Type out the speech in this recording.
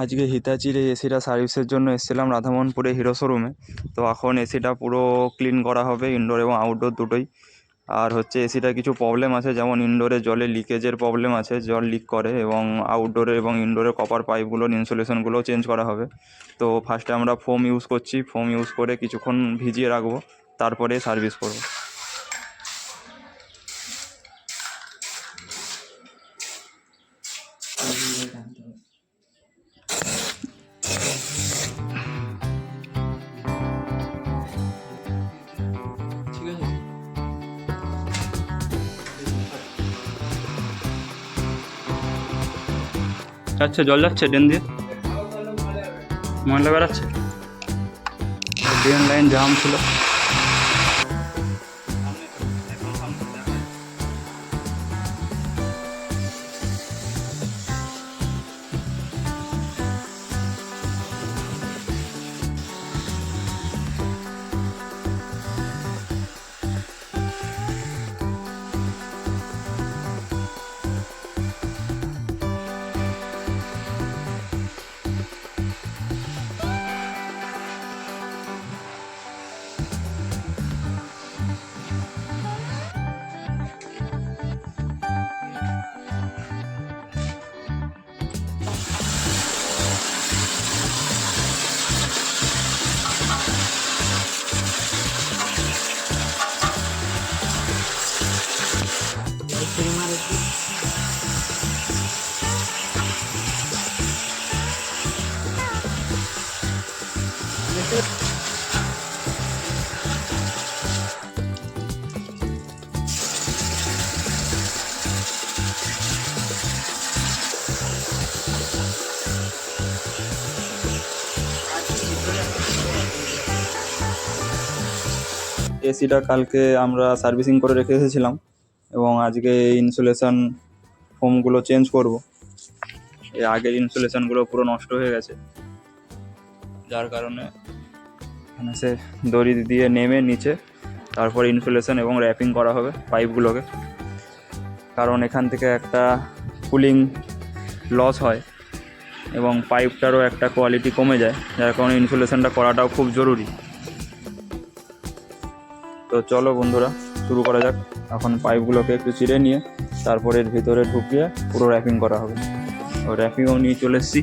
আজকে হিতাচির এই এসিটা সার্ভিসের জন্য এসেছিলাম রাধামোহনপুরে হিরো শোরুমে। তো এখন এসিটা পুরো ক্লিন করা হবে, ইনডোর এবং আউটডোর দুটোই। আর হচ্ছে এসিটার কিছু প্রবলেম আছে, যেমন ইনডোরে জলে লিকেজের প্রবলেম আছে, জল লিক করে, এবং আউটডোরে এবং ইনডোরে কপার পাইপগুলোর ইনসুলেশনগুলোও চেঞ্জ করা হবে। তো ফার্স্টে আমরা ফোম ইউজ করছি, ফোম ইউজ করে কিছুক্ষণ ভিজিয়ে রাখবো, তারপরে সার্ভিস করবো। ঠিক আছে। যাচ্ছে, জল যাচ্ছে ড্রেন দিয়ে, ময়লা বেড়াচ্ছে, ড্রেন লাইন জাম ছিল। এসিটা কালকে আমরা সার্ভিসিং করে রেখে এসেছিলাম, এবং আজকে ইনসুলেশন ফোমগুলো চেঞ্জ করব। এই আগের ইনসুলেশনগুলো পুরো নষ্ট হয়ে গেছে, যার কারণে এখানে সে দড়ি দিয়ে নেমে নিচে তারপরে ইনসুলেশন এবং র্যাপিং করা হবে পাইপগুলোকে। কারণ এখান থেকে একটা কুলিং লস হয় এবং পাইপটারও একটা কোয়ালিটি কমে যায়, যার কারণে ইনসুলেশনটা করাটাও খুব জরুরি। তো চলো বন্ধুরা, শুরু করা যাক। এখন পাইপগুলোকে একটু চিরে নিয়ে তারপরে এর ভিতরে ঢুকিয়ে পুরো র্যাপিং করা হবে। র্যাপিংও নিয়ে চলে এসেছি।